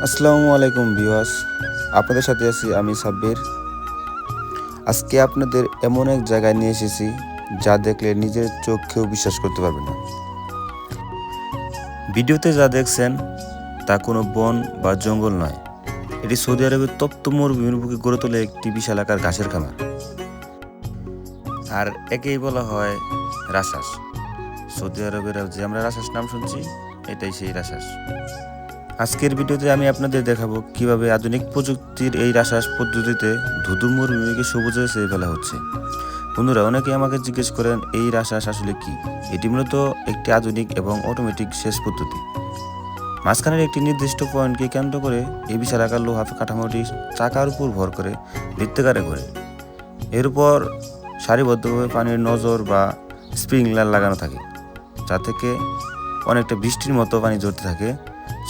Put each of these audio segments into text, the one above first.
আসসালামু আলাইকুম ভিউয়ার্স, আপনাদের সাথে আছি আমি সাব্বির। আজকে আপনাদের এমন এক জায়গায় নিয়ে এসেছি যা দেখলে নিজের চোখকেও বিশ্বাস করতে পারবে না। ভিডিওতে যা দেখছেন তা কোনো বন বা জঙ্গল নয়, এটি সৌদি আরবের তপ্ত মরুভূমির বুকে গড়ে তোলে একটি বিশাল আকার ঘাসের খামার, আর একেই বলা হয় রাশাস। সৌদি আরবের যে আমরা রাশাস নাম শুনছি, এটাই সেই রাশাস। আজকের ভিডিওতে আমি আপনাদের দেখাবো কিভাবে আধুনিক প্রযুক্তির এই রাসায়নিক পদ্ধতিতে ধুধু মরুভূমিকে সবুজে ছেয়ে ফেলা হচ্ছে। বন্ধুরা, অনেকে আমাকে জিজ্ঞেস করেন এই রাসায়নিক আসলে কি। এটি মূলত একটি আধুনিক এবং অটোমেটিক সেচ পদ্ধতি। মাঝখানের একটি নির্দিষ্ট পয়েন্টকে কেন্দ্র করে এই বিশাল আকার লোহা কাঠামোটি চাকার উপর ভর করে বৃত্তাকারে করে এর উপর সারিবদ্ধভাবে পানির নজর বা স্প্রিংলার লাগানো থাকে, যা থেকে অনেকটা বৃষ্টির মতো পানি ঝরতে থাকে।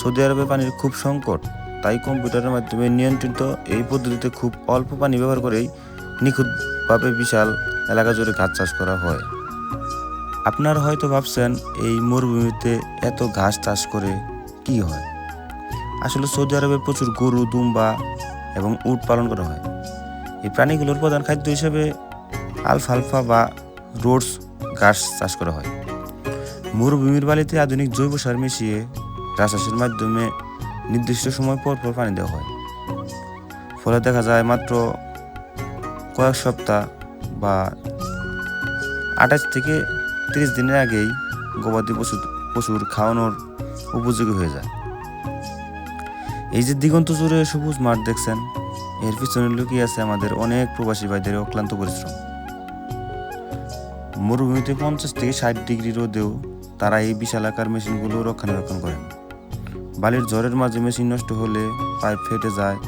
সৌদি আরবে পানির খুব সংকট, তাই কম্পিউটারের মাধ্যমে নিয়ন্ত্রিত এই পদ্ধতিতে খুব অল্প পানি ব্যবহার করেই নিখুঁতভাবে বিশাল এলাকা জুড়ে ঘাস চাষ করা হয়। আপনারা হয়তো ভাবছেন এই মরুভূমিতে এত ঘাস চাষ করে কি হয়। আসলে সৌদি আরবে প্রচুর গরু, দুম্বা এবং উট পালন করা হয়। এই প্রাণীগুলোর প্রধান খাদ্য হিসেবে আলফালফা বা রোডস ঘাস চাষ করা হয়। মরুভূমির বালিতে আধুনিক জৈব সার মিশিয়ে রাসায়নিকের মাধ্যমে নির্দিষ্ট সময় পর পর পানি দেওয়া হয়। ফলে দেখা যায় মাত্র কয়েক সপ্তাহ বা 28 থেকে 30 দিনের আগেই গবাদি পশুর খাওয়ানোর উপযোগী হয়ে যায়। এই যে দিগন্ত জুড়ে সবুজ মাঠ দেখছেন, এর পিছনে লুকিয়ে আছে আমাদের অনেক প্রবাসী ভাইদের অক্লান্ত পরিশ্রম। মরুভূমিতে 50 থেকে 60 ডিগ্রি রোদেও তারা এই বিশাল আকার মেশিনগুলো রক্ষণাবেক্ষণ করেন। বালির ঝড়ের মাঝে মেশিন নষ্ট হলে পাইপ ফেটে যায়।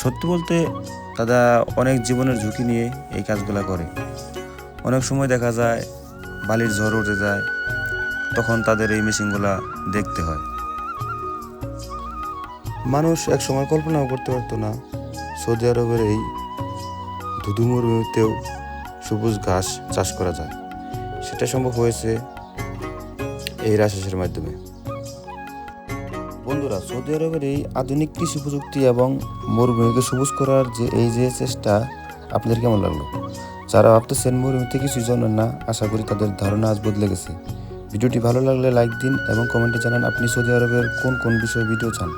সত্যি বলতে তারা অনেক জীবনের ঝুঁকি নিয়ে এই কাজগুলো করে। অনেক সময় দেখা যায় বালির ঝড় উঠে যায়, তখন তাদের এই মেশিনগুলা দেখতে হয়। মানুষ এক সময় কল্পনাও করতে পারতো না সৌদি আরবের এই ধুধু মরুভূমিতেও সবুজ ঘাস চাষ করা যায়। সেটা সম্ভব হয়েছে এই রাসায়নিকের মাধ্যমে। বন্ধুরা, সৌদি আরবের এই আধুনিক কৃষি প্রযুক্তি এবং মরুভূমিকে সবুজ করার এই যে চেষ্টা আপনাদের কেমন লাগলো? যারা ভাবতেছেন মরুভূমিতে কিছু জানেন না, আশা করি তাদের ধারণা আজ বদলে গেছে। ভিডিওটি ভালো লাগলে লাইক দিন এবং কমেন্টে জানান আপনি সৌদি আরবের কোন কোন বিষয়ে ভিডিও চান।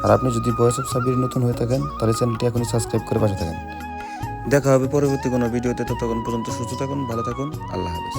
আর আপনি যদি ভয়েস অফ সাব্বির নতুন হয়ে থাকেন তাহলে চ্যানেলটি এখনই সাবস্ক্রাইব করে পাশে থাকেন। দেখা হবে পরবর্তী কোনো ভিডিওতে। ততক্ষণ পর্যন্ত সুস্থ থাকুন, ভালো থাকুন, আল্লাহ হাফেজ।